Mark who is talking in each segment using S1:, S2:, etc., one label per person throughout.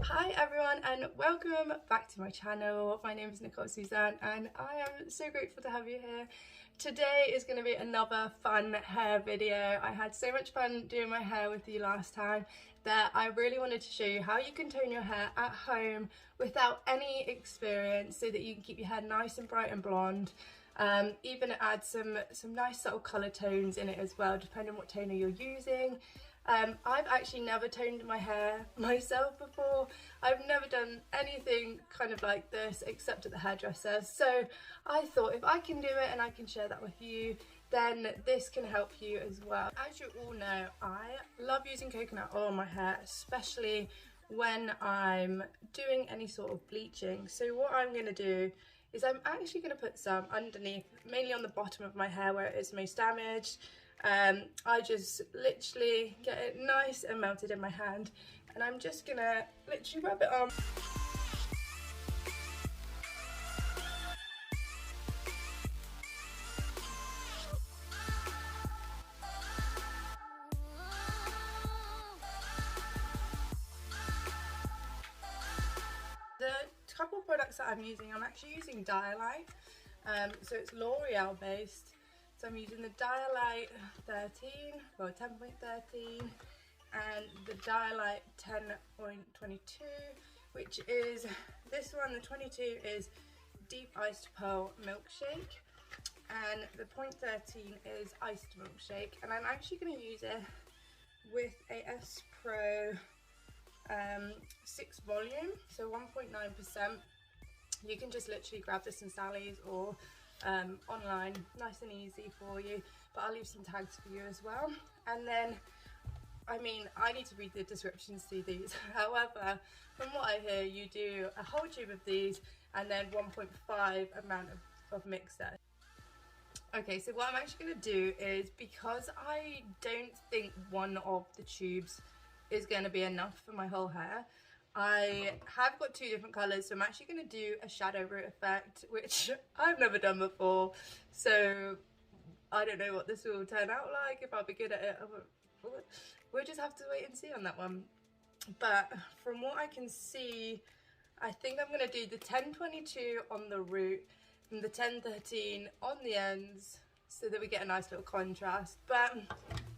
S1: Hi everyone and welcome back to my channel. My name is Nicole Suzanne and I am so grateful to have you here. Today is going to be another fun hair video. I had so much fun doing my hair with you last time that I really wanted to show you how you can tone your hair at home without any experience so that you can keep your hair nice and bright and blonde. Even add some nice subtle colour tones in it as well, depending on what toner you're using. I've actually never toned my hair myself before. I've never done anything kind of like this except at the hairdresser. So I thought if I can do it and I can share that with you, then this can help you as well. As you all know, I love using coconut oil on my hair, especially when I'm doing any sort of bleaching. So what I'm going to do is I'm actually going to put some underneath, mainly on the bottom of my hair where it is most damaged. I just literally get it nice and melted in my hand, and I'm just going to literally rub it on. The couple of products that I'm using, I'm actually using Dialight, so it's L'Oreal based. So I'm using the Dialight 13, well 10.13, and the Dialight 10.22, which is, this one, the 22 is Deep Iced Pearl Milkshake, and the 0.13 is Iced Milkshake, and I'm actually going to use it with a S Pro 6 volume, so 1.9%. You can just literally grab this in Sally's or online, nice and easy for you, but I'll leave some tags for you as well. And then, I mean, I need to read the descriptions to these. However, from what I hear, you do a whole tube of these and then 1.5 amount of mixer. Okay, so what I'm actually going to do is, because I don't think one of the tubes is going to be enough for my whole hair, I have got two different colours, so I'm actually going to do a shadow root effect, which I've never done before, so I don't know what this will turn out like, if I'll be good at it. We'll just have to wait and see on that one. But from what I can see, I think I'm going to do the 1022 on the root and the 1013 on the ends, so that we get a nice little contrast. But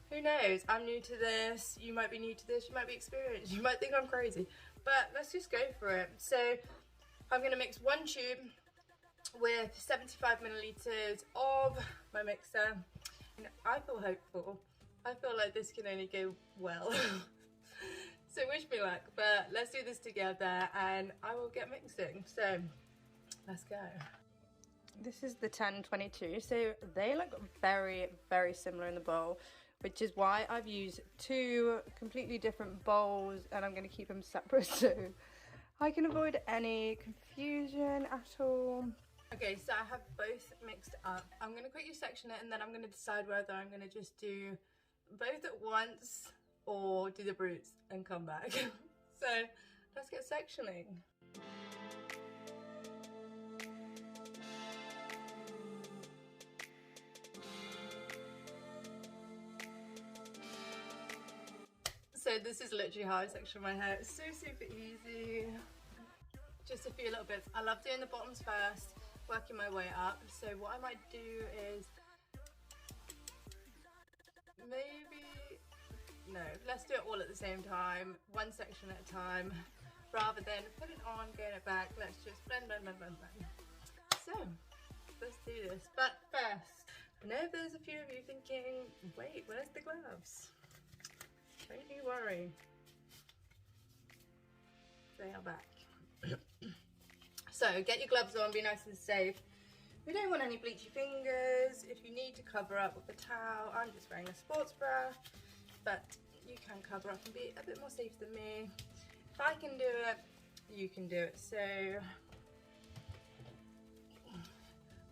S1: who knows, I'm new to this, you might be new to this, you might be experienced, you might think I'm crazy, but let's just go for it. So I'm going to mix one tube with 75 millilitres of my mixer, and I feel hopeful. I feel like this can only go well. So wish me luck, but let's do this together and I will get mixing. So let's go. This is the 1022, so they look very, very similar in the bowl, which is why I've used two completely different bowls, and I'm going to keep them separate so I can avoid any confusion at all. Okay, so I have both mixed up. I'm going to quickly section it and then I'm going to decide whether I'm going to just do both at once or do the roots and come back. So let's get sectioning. So this is literally how I section my hair. It's so super easy. Just a few little bits. I love doing the bottoms first, working my way up. So what I might do is let's do it all at the same time, one section at a time, rather than put it on, going it back. Let's just blend, blend, blend, blend, blend. So let's do this. But first, I know there's a few of you thinking, wait, where's the gloves? Don't you worry, they are back. So get your gloves on, be nice and safe. We don't want any bleachy fingers. If you need to cover up with a towel, I'm just wearing a sports bra, but you can cover up and be a bit more safe than me. If I can do it, you can do it. So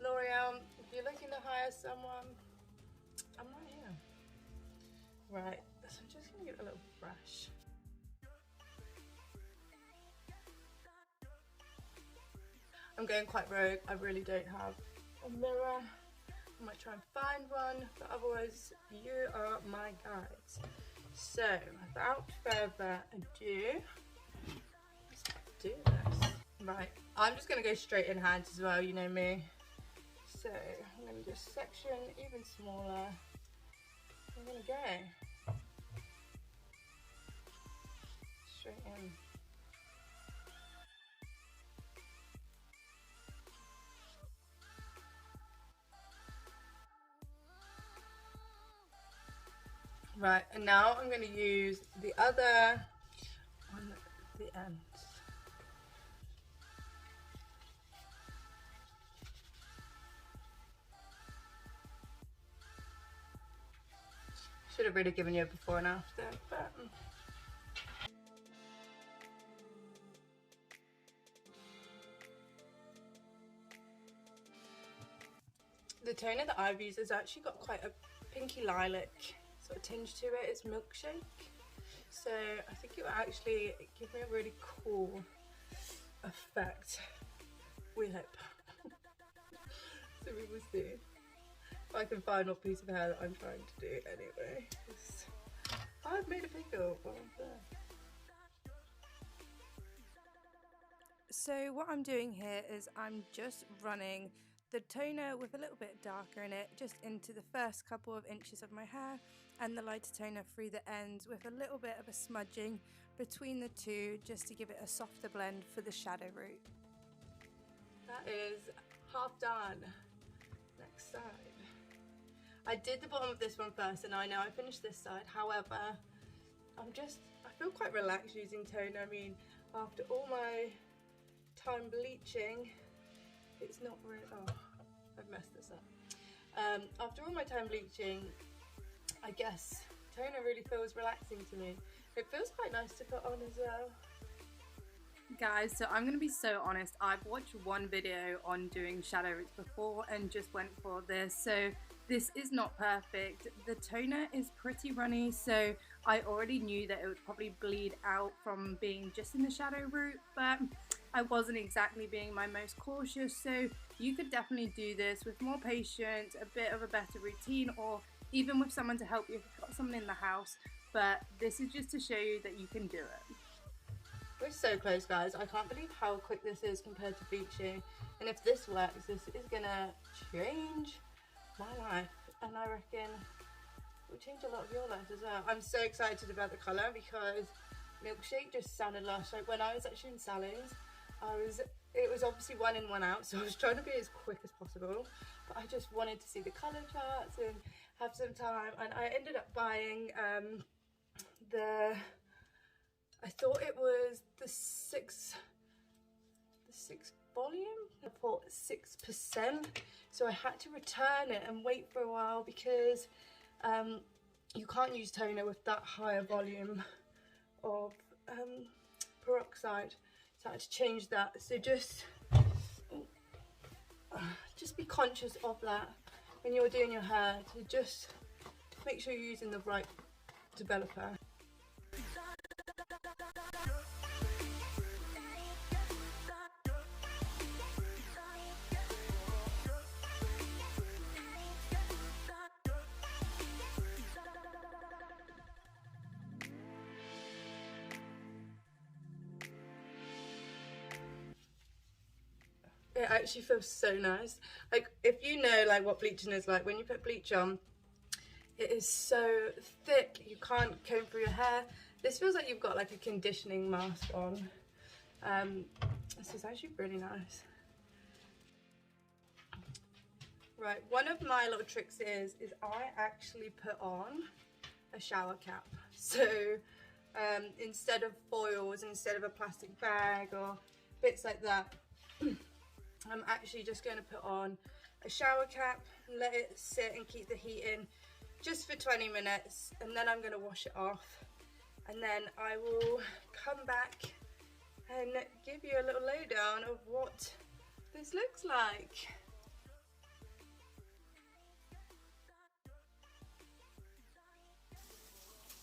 S1: L'Oreal, if you're looking to hire someone, I'm right here. Right, so I'm just going to give it a little brush. I'm going quite rogue, I really don't have a mirror. I might try and find one, but otherwise you are my guides. So without further ado, Right, I'm just going to go straight in hand as well, you know me. So I'm going to just section even smaller. I'm going to go straight in. Right, and now I'm going to use the other on the ends. Should have really given you a before and after, but the toner that I've used has actually got quite a pinky lilac sort of tinge to it. It's milkshake, so I think it will actually give me a really cool effect. We hope. So we will see if I can find what piece of hair that I'm trying to do anyway. I've made a pickle. So what I'm doing here is I'm just running the toner with a little bit darker in it just into the first couple of inches of my hair, and the lighter toner through the ends with a little bit of a smudging between the two, just to give it a softer blend for the shadow root. That is half done. Next side. I did the bottom of this one first, and I know I finished this side. However, I feel quite relaxed using toner. I mean, after all my time bleaching, it's not really, oh, I've messed this up. After all my time bleaching, I guess toner really feels relaxing to me. It feels quite nice to put on as well. Guys, so I'm going to be so honest, I've watched one video on doing shadow roots before and just went for this, so this is not perfect. The toner is pretty runny, so I already knew that it would probably bleed out from being just in the shadow root, but I wasn't exactly being my most cautious, so you could definitely do this with more patience, a bit of a better routine, or even with someone to help you if you've got someone in the house, but this is just to show you that you can do it. We're so close, guys. I can't believe how quick this is compared to bleaching, and if this works, this is gonna change my life, and I reckon it will change a lot of your life as well. I'm so excited about the colour because milkshake just sounded lush. Like when I was actually in Sally's, it was obviously 1 in 1 out, so I was trying to be as quick as possible, but I just wanted to see the colour charts and have some time, and I ended up buying I thought it was the six volume. I bought 6%, so I had to return it and wait for a while because you can't use toner with that higher volume of peroxide, so I had to change that. So just be conscious of that when you're doing your hair, to just make sure you're using the right developer. It actually feels so nice. Like, if you know like what bleaching is like, when you put bleach on, it is so thick you can't comb through your hair. This feels like you've got like a conditioning mask on. This is actually really nice. Right, one of my little tricks is I actually put on a shower cap. So instead of foils, instead of a plastic bag or bits like that, I'm actually just going to put on a shower cap, let it sit and keep the heat in just for 20 minutes, and then I'm going to wash it off, and then I will come back and give you a little lowdown of what this looks like.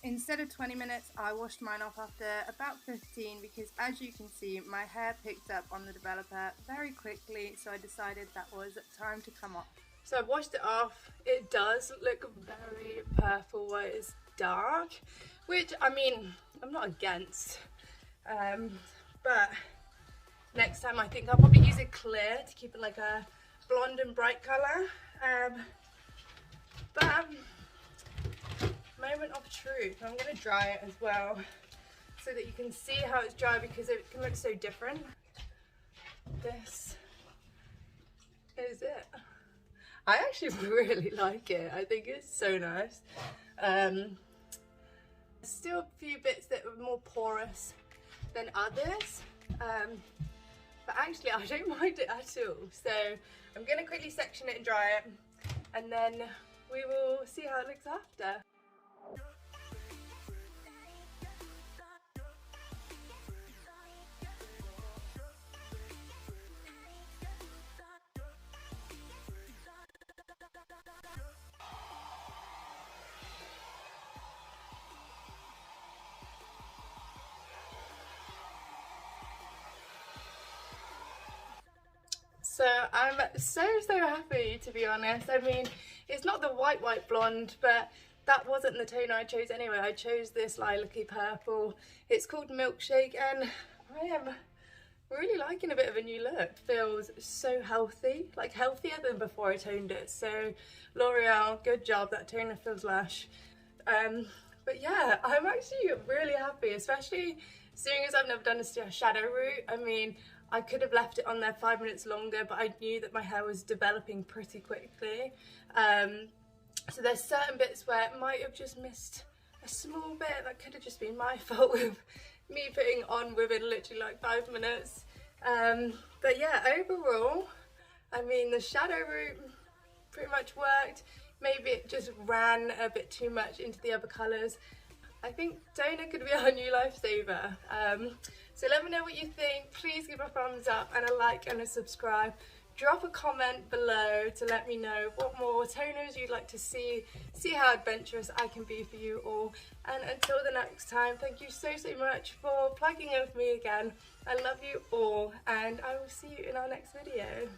S1: Instead of 20 minutes, I washed mine off after about 15 because, as you can see, my hair picked up on the developer very quickly, so I decided that was time to come off. So I've washed it off. It does look very purple where it's dark, which, I mean, I'm not against, but next time I think I'll probably use a clear to keep it like a blonde and bright colour. Moment of truth. I'm going to dry it as well so that you can see how it's dry, because it can look so different. This is it. I actually really like it. I think it's so nice. Still a few bits that are more porous than others, but actually I don't mind it at all. So I'm going to quickly section it and dry it, and then we will see how it looks after. So I'm so happy, to be honest. I mean, it's not the white blonde, but that wasn't the tone I chose anyway. I chose this lilac-y purple. It's called Milkshake, and I am really liking a bit of a new look. Feels so healthy, like healthier than before I toned it. So L'Oreal, good job. That toner feels lush. But yeah, I'm actually really happy, especially seeing as I've never done a shadow route. I mean, I could have left it on there 5 minutes longer, but I knew that my hair was developing pretty quickly. So there's certain bits where it might have just missed a small bit. That could have just been my fault with me putting on within literally like 5 minutes. But yeah, overall, I mean, the shadow route pretty much worked. Maybe it just ran a bit too much into the other colours. I think toner could be our new lifesaver. So let me know what you think. Please give a thumbs up and a like and a subscribe. Drop a comment below to let me know what more toners you'd like to see how adventurous I can be for you all. And until the next time, thank you so much for plugging in with me again. I love you all, and I will see you in our next video.